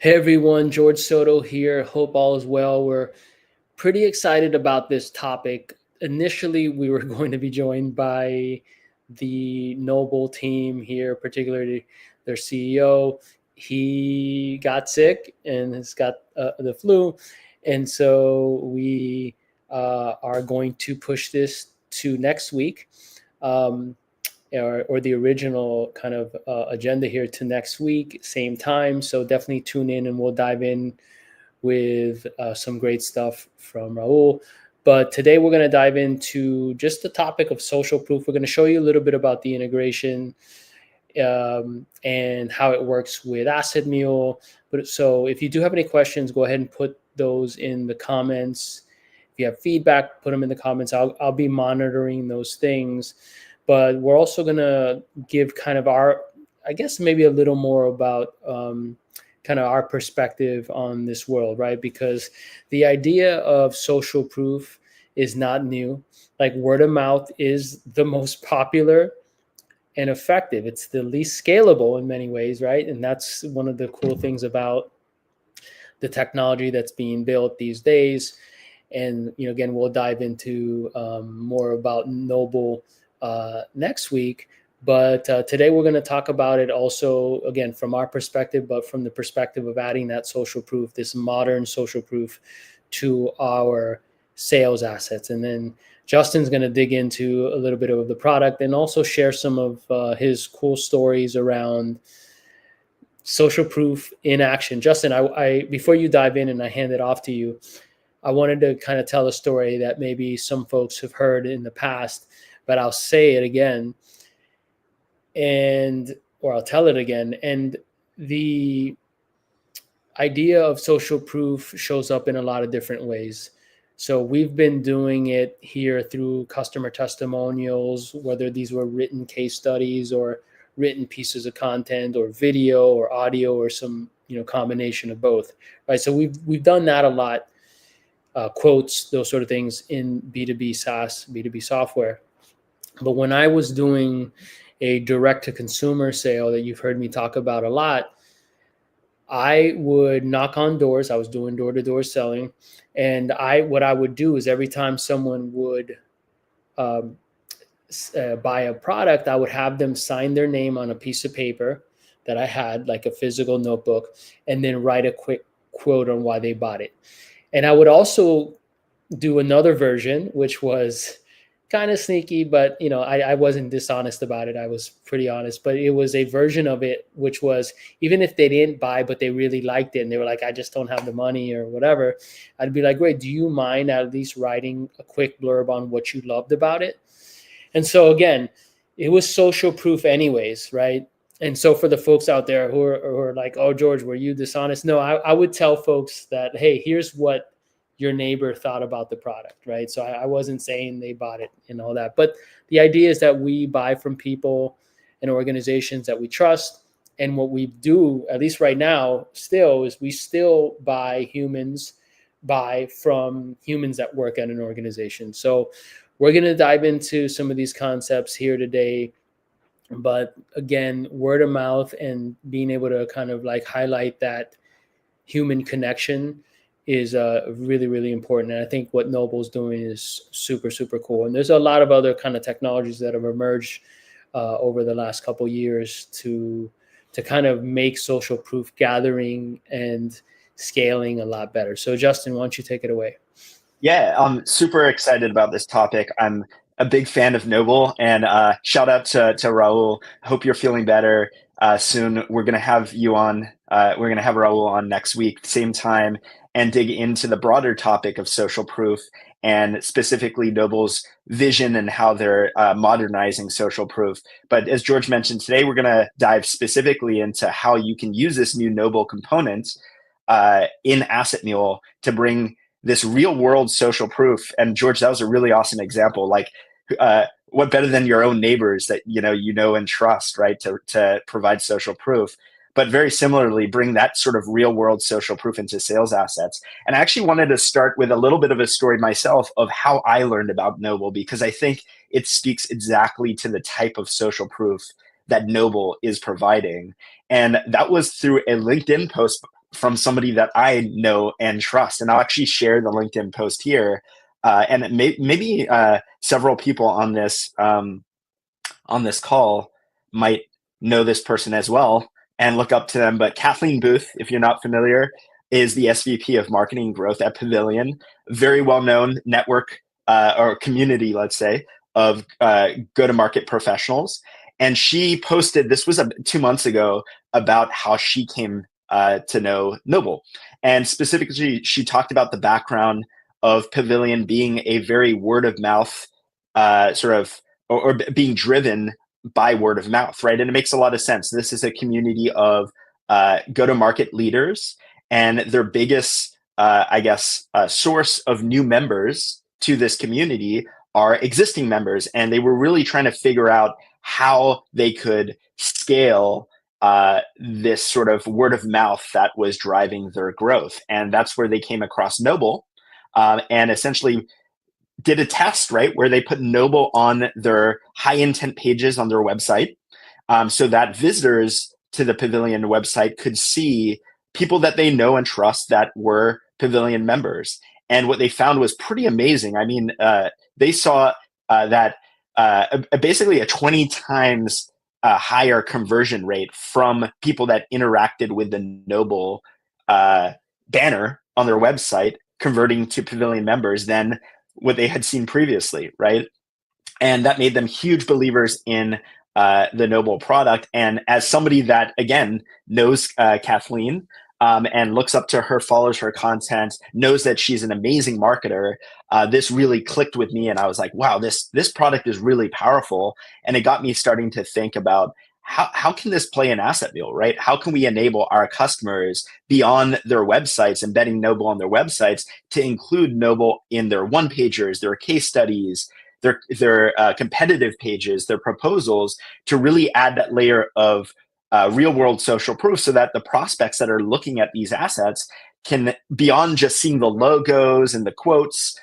Hey everyone, George Soto here. Hope all is well. We're pretty excited about this topic. Initially, we were going to be joined by the Noble team here, particularly their CEO. He got sick and has got the flu. And so we are going to push this to next week. Um, or the original kind of agenda here to next week, same time. So definitely tune in and we'll dive in with some great stuff from Rahul. But today we're going to dive into just the topic of social proof. We're going to show you a little bit about the integration and how it works with AssetMule. But so if you do have any questions, go ahead and put those in the comments. If you have feedback, put them in the comments. I'll be monitoring those things. But we're also going to give kind of our, I guess, maybe a little more about kind of our perspective on this world, right? Because the idea of social proof is not new. Like word of mouth is the most popular and effective. It's the least scalable in many ways, right? And that's one of the cool things about the technology that's being built these days. And again, we'll dive into more about Noble next week. But today we're going to talk about it also, again, from our perspective, but from the perspective of adding that social proof, this modern social proof to our sales assets. And then Justin's going to dig into a little bit of the product and also share some of his cool stories around social proof in action. Justin, I before you dive in and I hand it off to you, I wanted to kind of tell a story that maybe some folks have heard in the past, but I'll say it again or I'll tell it again. And the idea of social proof shows up in a lot of different ways. So we've been doing it here through customer testimonials, whether these were written case studies or written pieces of content or video or audio or some combination of both, right? So we've done that a lot, quotes, those sort of things in B2B SaaS, B2B software. But when I was doing a direct to consumer sale that you've heard me talk about a lot, I would knock on doors. I was doing door-to-door selling, and what I would do is every time someone would buy a product, I would have them sign their name on a piece of paper that I had, like a physical notebook, and then write a quick quote on why they bought it. And I would also do another version, which was kind of sneaky, but I wasn't dishonest about it. I was pretty honest, but it was a version of it, which was, even if they didn't buy, but they really liked it and they were like, I just don't have the money or whatever, I'd be like, great, do you mind at least writing a quick blurb on what you loved about it? And so again, it was social proof anyways, right? And so for the folks out there who are like, oh, George, were you dishonest? No, I would tell folks that, hey, here's what your neighbor thought about the product, right? So I wasn't saying they bought it and all that. But the idea is that we buy from people and organizations that we trust. And what we do, at least right now, still is we still buy from humans that work at an organization. So we're going to dive into some of these concepts here today. But again, word of mouth and being able to kind of like highlight that human connection is really, really important. And I think what Noble's doing is super, super cool. And there's a lot of other kind of technologies that have emerged over the last couple of years to kind of make social proof gathering and scaling a lot better. So Justin, why don't you take it away? Yeah, I'm super excited about this topic. I'm a big fan of Noble, and shout out to Rahul. Hope you're feeling better soon. We're gonna have you on. We're gonna have Rahul on next week, same time, and dig into the broader topic of social proof and specifically Noble's vision and how they're modernizing social proof. But as George mentioned today, we're gonna dive specifically into how you can use this new Noble component in AssetMule to bring this real world social proof. And George, that was a really awesome example. Like, what better than your own neighbors that you know and trust, right? To provide social proof. But very similarly, bring that sort of real world social proof into sales assets. And I actually wanted to start with a little bit of a story myself of how I learned about Noble, because I think it speaks exactly to the type of social proof that Noble is providing. And that was through a LinkedIn post from somebody that I know and trust. And I'll actually share the LinkedIn post here. And maybe several people on this call might know this person as well and look up to them. But Kathleen Booth, if you're not familiar, is the SVP of Marketing and Growth at Pavilion, very well-known network or community, let's say, of go-to-market professionals. And she posted, this was 2 months ago, about how she came to know Noble. And specifically, she talked about the background of Pavilion being a very word-of-mouth sort of, or being driven by word of mouth, right? And it makes a lot of sense. This is a community of go-to-market leaders, and their biggest, source of new members to this community are existing members. And they were really trying to figure out how they could scale this sort of word of mouth that was driving their growth. And that's where they came across Noble, and essentially did a test, right, where they put Noble on their high intent pages on their website, so that visitors to the Pavilion website could see people that they know and trust that were Pavilion members. And what they found was pretty amazing. I mean, they saw that basically a 20 times higher conversion rate from people that interacted with the Noble banner on their website, converting to Pavilion members than what they had seen previously, right? And that made them huge believers in the Noble product. And as somebody that, again, knows Kathleen and looks up to her, follows her content, knows that she's an amazing marketer, this really clicked with me. And I was like, wow, this product is really powerful. And it got me starting to think about how can this play in AssetMule, right? How can we enable our customers beyond their websites, embedding Noble on their websites, to include Noble in their one-pagers, their case studies, their competitive pages, their proposals, to really add that layer of real-world social proof, so that the prospects that are looking at these assets can, beyond just seeing the logos and the quotes,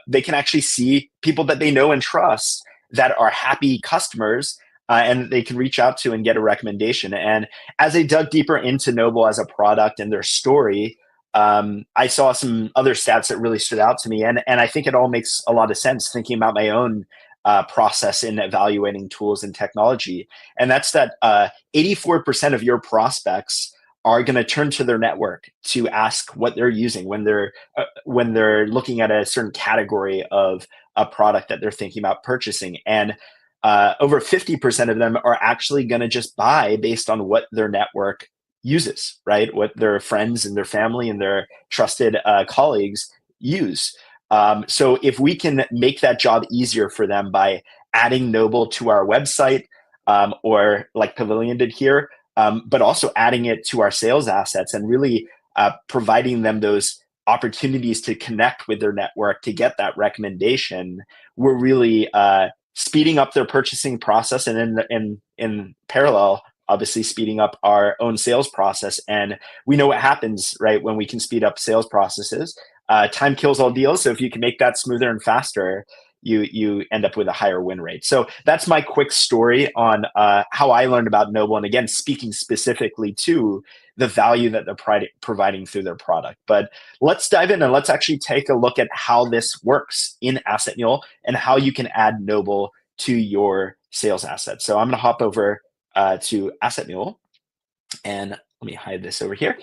they can actually see people that they know and trust that are happy customers, and they can reach out to and get a recommendation. And as I dug deeper into Noble as a product and their story, I saw some other stats that really stood out to me. And I think it all makes a lot of sense thinking about my own process in evaluating tools and technology. And that's that 84% of your prospects are going to turn to their network to ask what they're using when they're looking at a certain category of a product that they're thinking about purchasing. And over 50% of them are actually going to just buy based on what their network uses, right? What their friends and their family and their trusted colleagues use. So if we can make that job easier for them by adding Noble to our website, or like Pavilion did here, but also adding it to our sales assets and really providing them those opportunities to connect with their network to get that recommendation, we're really speeding up their purchasing process, and in parallel, obviously speeding up our own sales process. And we know what happens, right, when we can speed up sales processes. Time kills all deals. So if you can make that smoother and faster, you end up with a higher win rate. So that's my quick story on how I learned about Noble. And again, speaking specifically to the value that they're providing through their product. But let's dive in and let's actually take a look at how this works in AssetMule and how you can add Noble to your sales assets. So I'm going to hop over to AssetMule, and let me hide this over here.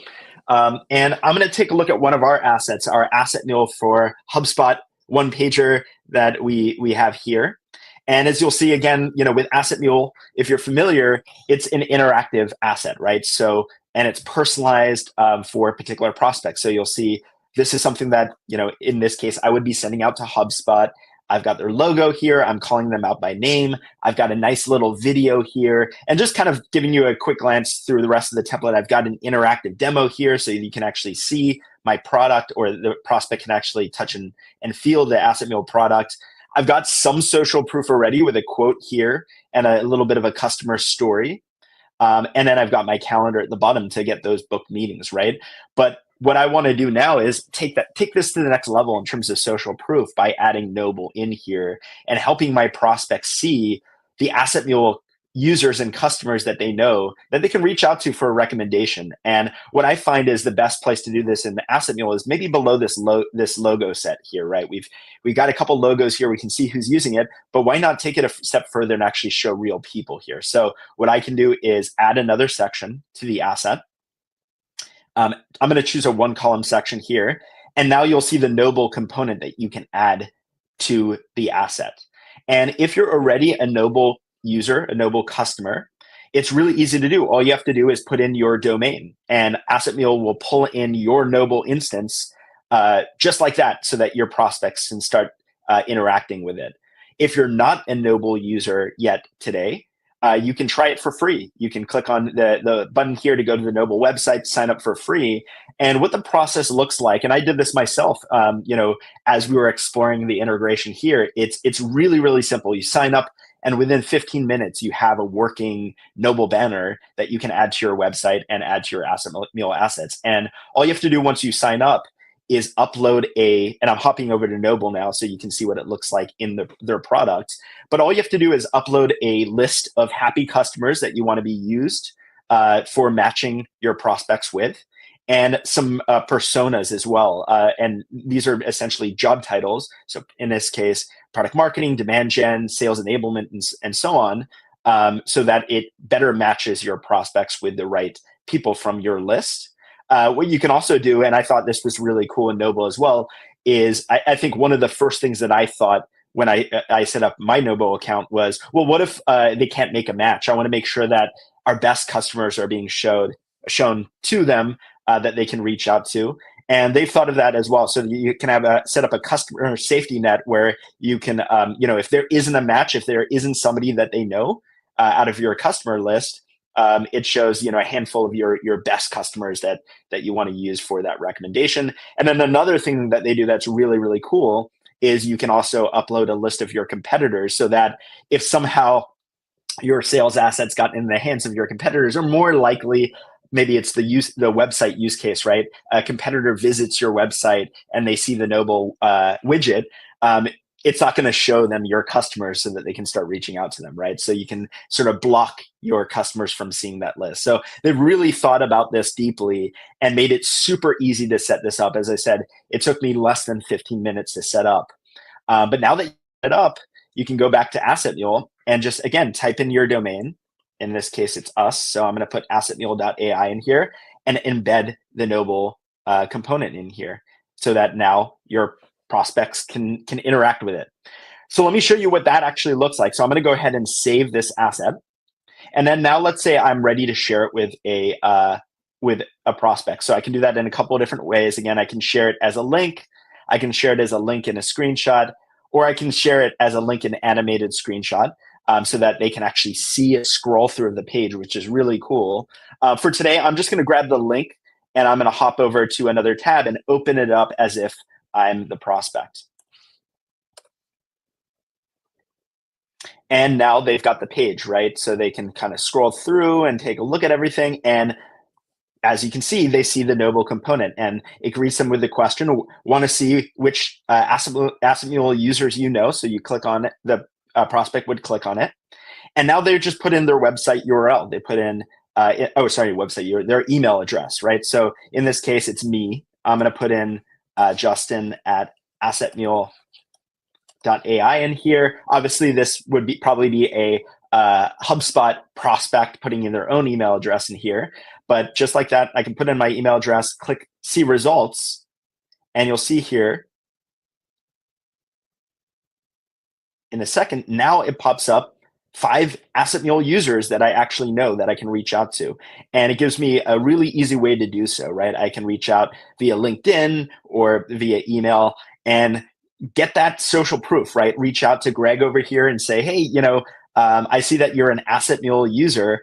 And I'm going to take a look at one of our assets, our AssetMule for HubSpot one pager that we have here. And as you'll see, again, with AssetMule, if you're familiar, it's an interactive asset, right? So, and it's personalized for particular prospects. So you'll see this is something that, in this case, I would be sending out to HubSpot. I've got their logo here. I'm calling them out by name. I've got a nice little video here, and just kind of giving you a quick glance through the rest of the template. I've got an interactive demo here so you can actually see my product, or the prospect can actually touch and feel the AssetMule product. I've got some social proof already with a quote here and a little bit of a customer story. And then I've got my calendar at the bottom to get those booked meetings, right? But what I want to do now is take this to the next level in terms of social proof by adding Noble in here and helping my prospects see the AssetMule users and customers that they know that they can reach out to for a recommendation. And what I find is the best place to do this in the AssetMule is maybe below this logo set here, right? We've got a couple logos here. We can see who's using it, but why not take it a step further and actually show real people here? So what I can do is add another section to the asset. I'm going to choose a one column section here. And now you'll see the Noble component that you can add to the asset. And if you're already a Noble user, a Noble customer, it's really easy to do. All you have to do is put in your domain, and AssetMule will pull in your Noble instance just like that, so that your prospects can start interacting with it. If you're not a Noble user yet today, you can try it for free. You can click on the button here to go to the Noble website, sign up for free. And what the process looks like, and I did this myself, as we were exploring the integration here, it's really, really simple. You sign up, and within 15 minutes, you have a working Noble banner that you can add to your website and add to your AssetMule assets. And all you have to do once you sign up is upload and I'm hopping over to Noble now so you can see what it looks like in their product. But all you have to do is upload a list of happy customers that you want to be used for matching your prospects with, and some personas as well. And these are essentially job titles. So in this case, product marketing, demand gen, sales enablement, and so on, so that it better matches your prospects with the right people from your list. What you can also do, and I thought this was really cool in Noble as well, is I think one of the first things that I thought when I set up my Noble account was, well, what if they can't make a match? I want to make sure that our best customers are being shown to them that they can reach out to. And they've thought of that as well. So you can set up a customer safety net where you can, if there isn't a match, if there isn't somebody that they know out of your customer list, it shows a handful of your best customers that you want to use for that recommendation. And then another thing that they do that's really, really cool is you can also upload a list of your competitors, so that if somehow your sales assets got in the hands of your competitors, or more likely, maybe it's the website use case, right? A competitor visits your website and they see the Noble widget. It's not going to show them your customers so that they can start reaching out to them, right? So you can sort of block your customers from seeing that list. So they've really thought about this deeply and made it super easy to set this up. As I said, it took me less than 15 minutes to set up. But now that you set it up, you can go back to AssetMule and just, again, type in your domain. In this case, it's us. So I'm going to put AssetMule.ai in here and embed the Noble component in here, so that now your prospects can interact with it. So let me show you what that actually looks like. So I'm going to go ahead and save this asset. And then now let's say I'm ready to share it with a prospect. So I can do that in a couple of different ways. Again, I can share it as a link. I can share it as a link in a screenshot, or I can share it as a link in animated screenshot, so that they can actually see it scroll through the page, which is really cool. For today, I'm just going to grab the link and I'm going to hop over to another tab and open it up as if I'm the prospect. And now they've got the page, right? So they can kind of scroll through and take a look at everything. And as you can see, they see the Noble component, and it greets them with the question, want to see which AssetMule users you know. So you click on it, the prospect would click on it. And now they just put in their website URL. They put in, their email address, right? So in this case, it's me. I'm going to put in Justin at AssetMule.ai in here. Obviously, this would probably be a HubSpot prospect putting in their own email address in here. But just like that, I can put in my email address, click see results, and you'll see here in a second, now it pops up 5 AssetMule users that I actually know that I can reach out to. And it gives me a really easy way to do so, right? I can reach out via LinkedIn or via email and get that social proof, right? Reach out to Greg over here and say, hey, I see that you're an AssetMule user.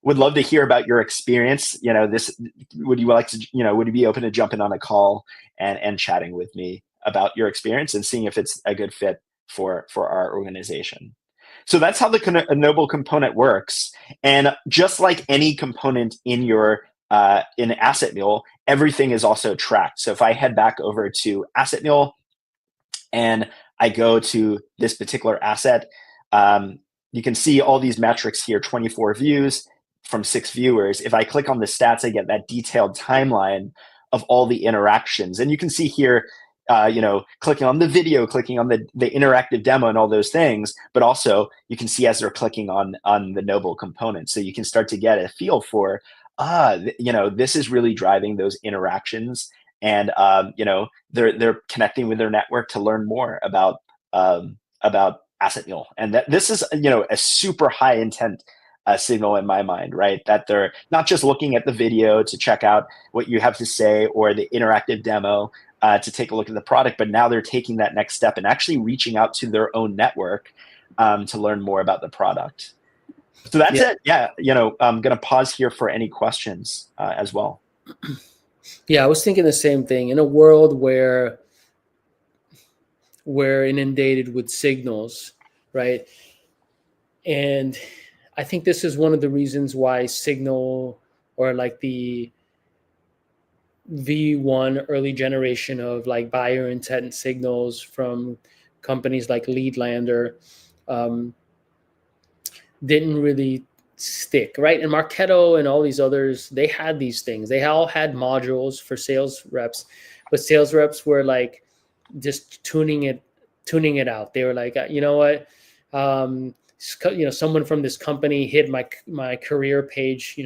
Would love to hear about your experience. Would you like to, would you be open to jumping on a call and chatting with me about your experience and seeing if it's a good fit for our organization? So that's how the Noble component works. And just like any component in your in AssetMule, everything is also tracked. So if I head back over to AssetMule and I go to this particular asset, you can see all these metrics here, 24 views from 6 viewers. If I click on the stats, I get that detailed timeline of all the interactions. And you can see here, clicking on the video, clicking on the interactive demo and all those things, but also you can see as they're clicking on the Noble component. So you can start to get a feel for, this is really driving those interactions, and they're connecting with their network to learn more about AssetMule. And this is a super high intent signal in my mind, right? That they're not just looking at the video to check out what you have to say or the interactive demo to take a look at the product, but now they're taking that next step and actually reaching out to their own network to learn more about the product. So that's it. Yeah, I'm going to pause here for any questions as well. Yeah, I was thinking the same thing. In a world where we're inundated with signals, right? And I think this is one of the reasons why Signal, or like the V1 early generation of like buyer intent signals from companies like Leadlander didn't really stick, right? And Marketo and all these others, they had these things. They all had modules for sales reps, but sales reps were like just tuning it out. They were like, you know what, someone from this company hit my career page,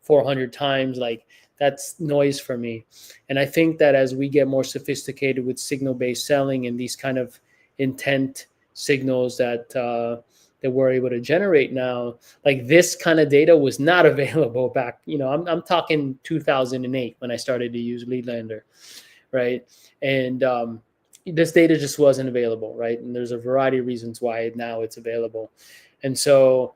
400 times. Like, that's noise for me. And I think that as we get more sophisticated with signal-based selling and these kind of intent signals that we're able to generate now, like this kind of data was not available back, I'm talking 2008 when I started to use Leadlander, right? And this data just wasn't available, right? And there's a variety of reasons why now it's available. And so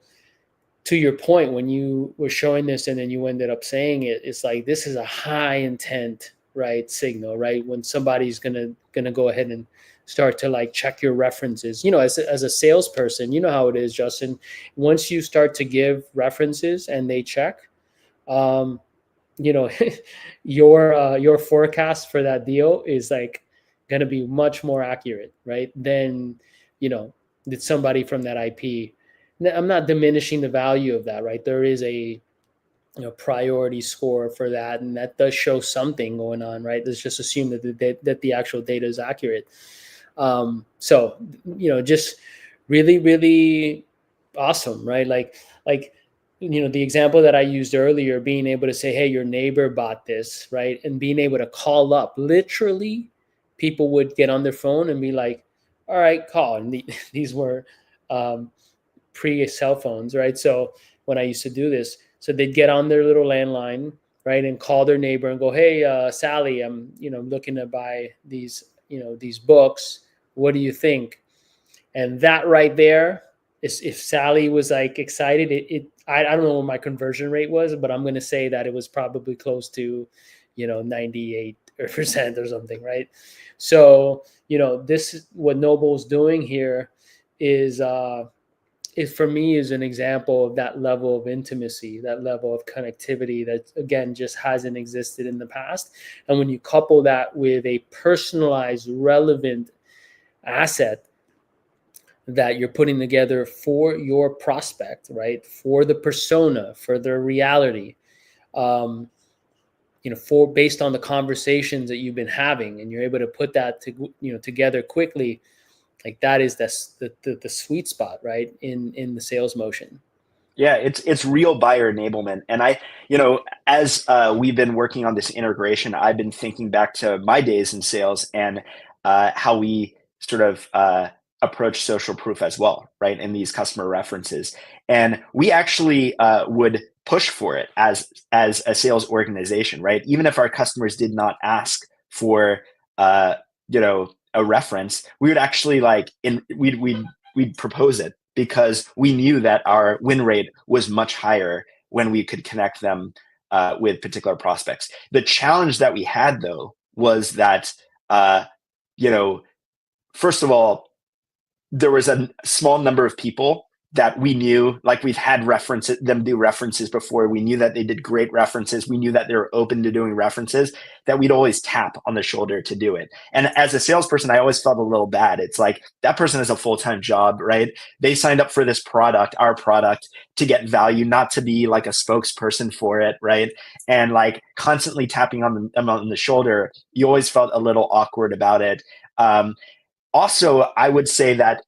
to your point, when you were showing this and then you ended up saying it, it's like, this is a high intent, right, signal, right? When somebody's gonna go ahead and start to like check your references, as a salesperson, you know how it is, Justin. Once you start to give references and they check, your forecast for that deal is like going to be much more accurate, right? Than, did somebody from that IP. I'm not diminishing the value of that, right? There is a priority score for that, and that does show something going on, right? Let's just assume that the actual data is accurate. So just really, really awesome, right? Like the example that I used earlier, being able to say, hey, your neighbor bought this, right? And being able to call up, literally people would get on their phone and be like, all right, call. And these were pre-cell phones, right? So when I used to do this, so they'd get on their little landline, right, and call their neighbor and go, hey, Sally, I'm looking to buy these books. What do you think? And that right there is, if Sally was like excited, I don't know what my conversion rate was, but I'm going to say that it was probably close to 98% or something, right? So this is what Noble's doing here is for me is an example of that level of intimacy, that level of connectivity that, again, just hasn't existed in the past. And when you couple that with a personalized, relevant asset that you're putting together for your prospect, right, for the persona, for their reality, for based on the conversations that you've been having, and you're able to put that together quickly, like that is the sweet spot, right, in the sales motion. Yeah, it's real buyer enablement. And as we've been working on this integration, I've been thinking back to my days in sales and how we sort of approach social proof as well, right, in these customer references. And we actually would push for it as a sales organization, right? Even if our customers did not ask for a reference, we would actually we'd propose it, because we knew that our win rate was much higher when we could connect them with particular prospects. The challenge that we had, though, was that first of all, there was a small number of people that we knew, like we've had them do references before. We knew that they did great references. We knew that they were open to doing references, that we'd always tap on the shoulder to do it. And as a salesperson, I always felt a little bad. It's like that person has a full-time job, right? They signed up for this product, our product, to get value, not to be like a spokesperson for it, right? And like constantly tapping on them on the shoulder, you always felt a little awkward about it. Also, I would say that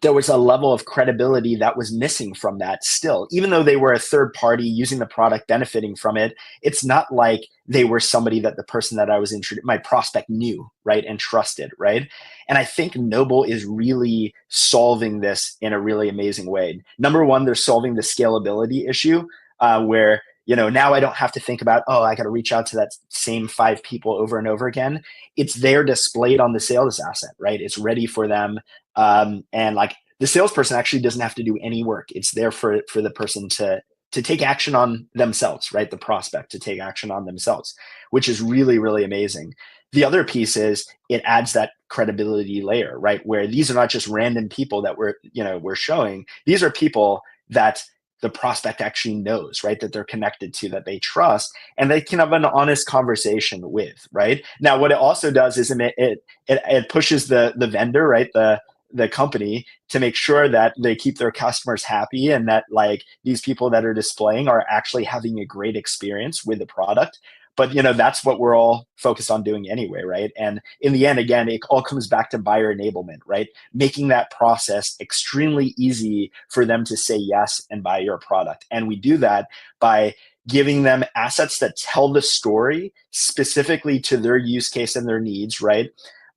there was a level of credibility that was missing from that still. Even though they were a third party using the product, benefiting from it, it's not like they were somebody that the person that I was introduced, my prospect knew, right, and trusted, right? And I think Noble is really solving this in a really amazing way. Number one, they're solving the scalability issue where, now I don't have to think about, oh, I got to reach out to that same 5 people over and over again. It's there displayed on the sales asset, right? It's ready for them. And like the salesperson actually doesn't have to do any work. It's there for the person to take action on themselves, right? The prospect to take action on themselves, which is really, really amazing. The other piece is it adds that credibility layer, right? Where these are not just random people that we're showing. These are people that the prospect actually knows, right? That they're connected to, that they trust, and they can have an honest conversation with, right? Now, what it also does is it pushes the vendor, right? The company to make sure that they keep their customers happy and that like these people that are displaying are actually having a great experience with the product. But that's what we're all focused on doing anyway, right? And in the end, again, it all comes back to buyer enablement, right? Making that process extremely easy for them to say yes and buy your product. And we do that by giving them assets that tell the story specifically to their use case and their needs, right?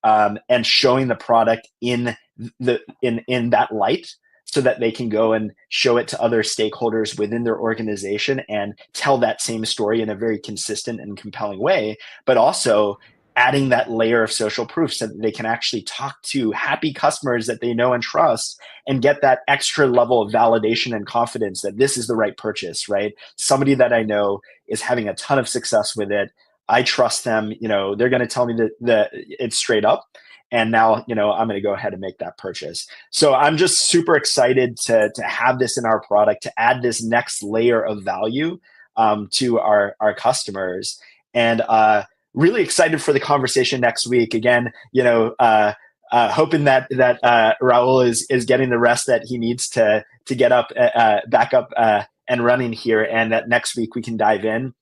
And showing the product in that light, so that they can go and show it to other stakeholders within their organization and tell that same story in a very consistent and compelling way, but also adding that layer of social proof so that they can actually talk to happy customers that they know and trust and get that extra level of validation and confidence that this is the right purchase, right? Somebody that I know is having a ton of success with it. I trust them. They're going to tell me that it's straight up. And now, I'm going to go ahead and make that purchase. So I'm just super excited to have this in our product, to add this next layer of value to our customers, and really excited for the conversation next week. Again, hoping that Rahul is getting the rest that he needs to get back up and running here, and that next week we can dive in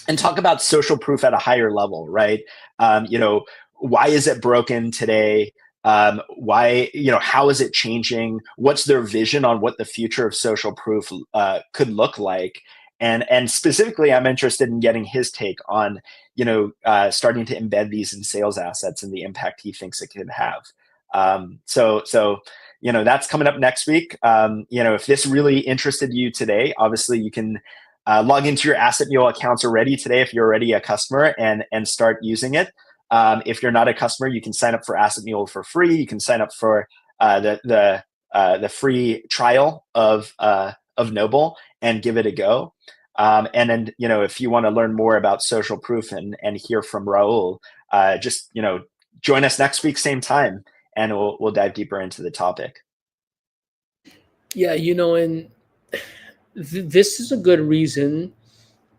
and talk about social proof at a higher level, right? Why is it broken today? Why, how is it changing? What's their vision on what the future of social proof could look like? And specifically, I'm interested in getting his take on, starting to embed these in sales assets and the impact he thinks it could have. So that's coming up next week. If this really interested you today, obviously you can log into your AssetMule accounts already today if you're already a customer and start using it. If you're not a customer, you can sign up for AssetMule for free. You can sign up for the free trial of Noble and give it a go. And then, if you want to learn more about social proof and hear from Rahul, just, join us next week, same time, and we'll dive deeper into the topic. Yeah, and this is a good reason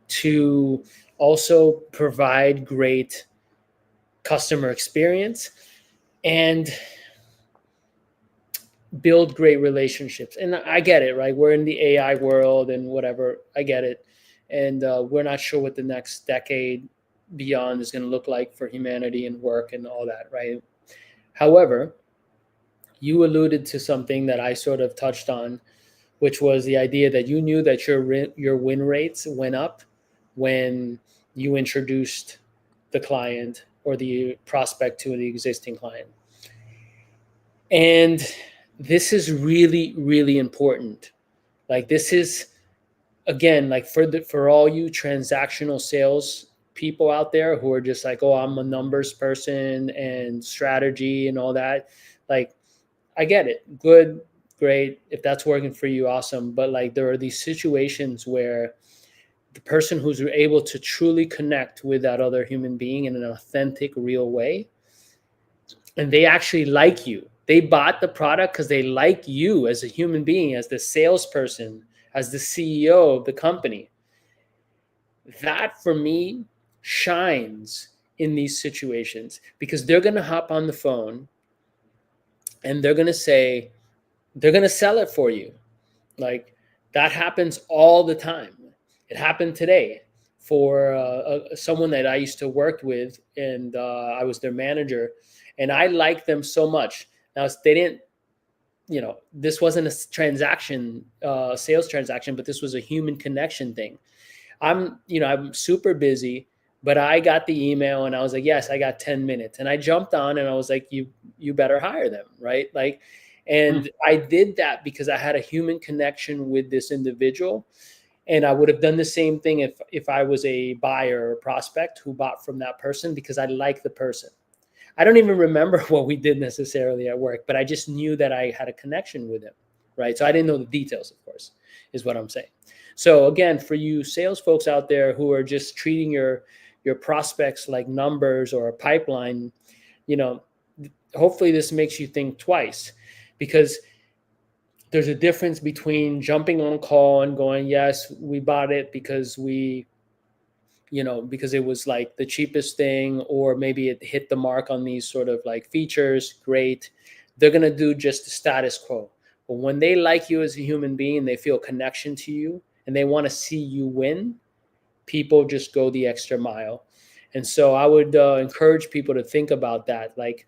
to also provide great customer experience and build great relationships. And I get it, right? We're in the AI world and whatever. I get it. And we're not sure what the next decade beyond is going to look like for humanity and work and all that, right? However, you alluded to something that I sort of touched on, which was the idea that you knew that your win rates went up when you introduced the client or the prospect to the existing client. And this is really, really important. Like this is, again, like for all you transactional sales people out there who are just like, oh, I'm a numbers person and strategy and all that. Like, I get it. Good, great. If that's working for you, awesome. But like there are these situations where the person who's able to truly connect with that other human being in an authentic, real way, and they actually like you, They bought the product because they like you as a human being, as the salesperson, as the CEO of the company. That for me shines in these situations, because they're going to hop on the phone and they're going to say, they're going to sell it for you. Like, that happens all the time. It happened today for someone that I used to work with, and I was their manager, and I liked them so much. Now, they didn't, this wasn't a transaction, sales transaction, but this was a human connection thing. I'm super busy, but I got the email and I was like, yes, I got 10 minutes. And I jumped on and I was like, you better hire them, right? Like, and I did that because I had a human connection with this individual. And I would have done the same thing if I was a buyer or prospect who bought from that person, because I like the person. I don't even remember what we did necessarily at work, but I just knew that I had a connection with him, right? So I didn't know the details, of course, is what I'm saying. So again, for you sales folks out there who are just treating your prospects like numbers or a pipeline, hopefully this makes you think twice, because there's a difference between jumping on call and going, yes, we bought it because because it was like the cheapest thing, or maybe it hit the mark on these sort of like features. Great. They're going to do just the status quo. But when they like you as a human being, they feel connection to you and they want to see you win, people just go the extra mile. And so I would encourage people to think about that. Like,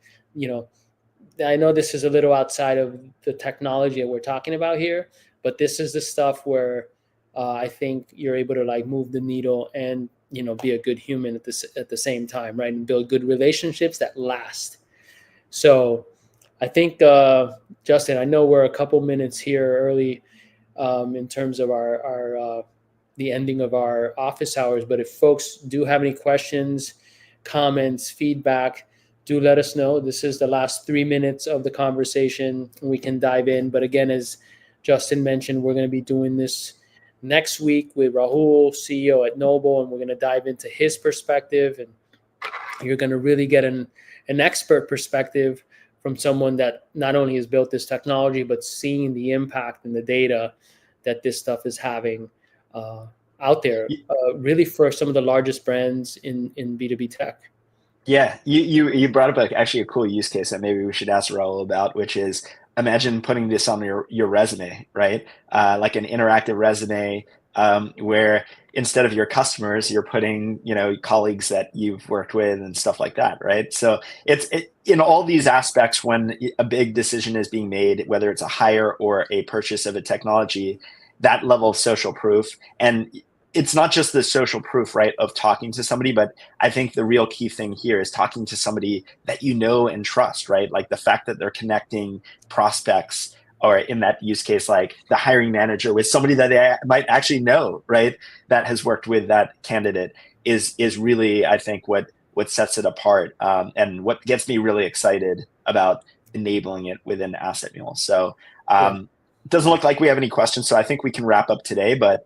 I know this is a little outside of the technology that we're talking about here, but this is the stuff where I think you're able to like move the needle and be a good human at the same time, right? And build good relationships that last. So I think Justin, I know we're a couple minutes here early in terms of our the ending of our office hours, but if folks do have any questions, comments, feedback, do let us know. This is the last 3 minutes of the conversation. We can dive in. But again, as Justin mentioned, we're going to be doing this next week with Rahul, CEO at Noble, and we're going to dive into his perspective. And you're going to really get an expert perspective from someone that not only has built this technology, but seeing the impact and the data that this stuff is having out there, really for some of the largest brands in B2B tech. Yeah, you brought up actually a cool use case that maybe we should ask Raul about, which is, imagine putting this on your resume, right? Like an interactive resume, where instead of your customers, you're putting colleagues that you've worked with and stuff like that, right? So it's in all these aspects, when a big decision is being made, whether it's a hire or a purchase of a technology, that level of social proof. And it's not just the social proof, right, of talking to somebody, but I think the real key thing here is talking to somebody that you know and trust, right? Like the fact that they're connecting prospects, or in that use case, like the hiring manager, with somebody that they might actually know, right, that has worked with that candidate is really, I think, what sets it apart, and what gets me really excited about enabling it within AssetMule. So it doesn't look like we have any questions, so I think we can wrap up today, but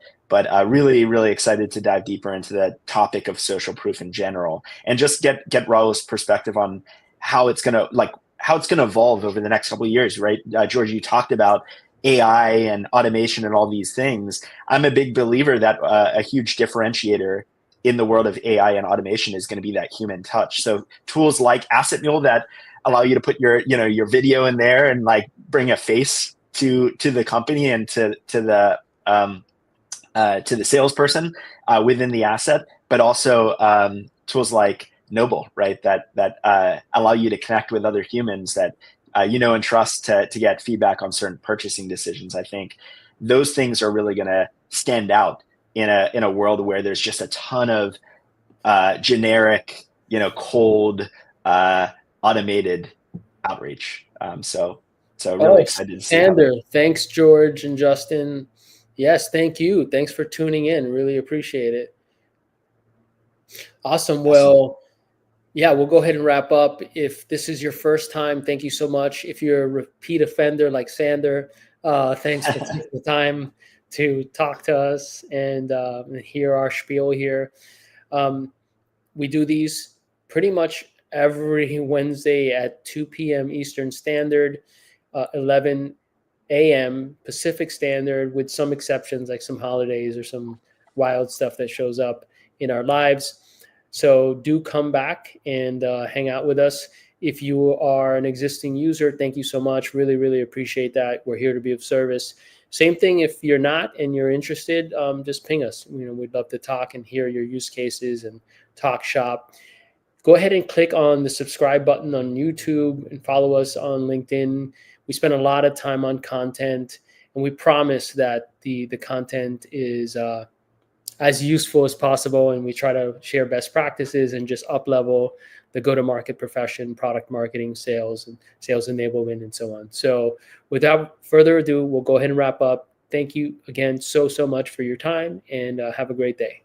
really, really excited to dive deeper into the topic of social proof in general, and just get Raul's perspective on how it's going to evolve over the next couple of years, right? George, you talked about AI and automation and all these things. I'm a big believer that a huge differentiator in the world of AI and automation is going to be that human touch. So tools like AssetMule that allow you to put your video in there and like bring a face to the company and to the salesperson within the asset, but also tools like Noble, right? That allow you to connect with other humans that and trust to get feedback on certain purchasing decisions. I think those things are really going to stand out in a world where there's just a ton of generic, cold, automated outreach. So really excited to see. Sander, thanks, George and Justin. Yes, thank you. Thanks for tuning in. Really appreciate it. Awesome. Well, yeah, we'll go ahead and wrap up. If this is your first time, thank you so much. If you're a repeat offender like Sander, thanks for taking the time to talk to us and hear our spiel here. We do these pretty much every Wednesday at 2 p.m. Eastern Standard, 11 a.m. Pacific Standard, with some exceptions like some holidays or some wild stuff that shows up in our lives. So do come back and hang out with us. If you are an existing user, thank you so much. Really, really appreciate that. We're here to be of service. Same thing if you're not and you're interested, just ping us. We'd love to talk and hear your use cases and talk shop. Go ahead and click on the subscribe button on YouTube and follow us on LinkedIn. We spend a lot of time on content, and we promise that the content is as useful as possible, and we try to share best practices and just up level the go-to-market profession, product marketing, sales, and sales enablement, and so on. So without further ado, we'll go ahead and wrap up. Thank you again so much for your time, and have a great day.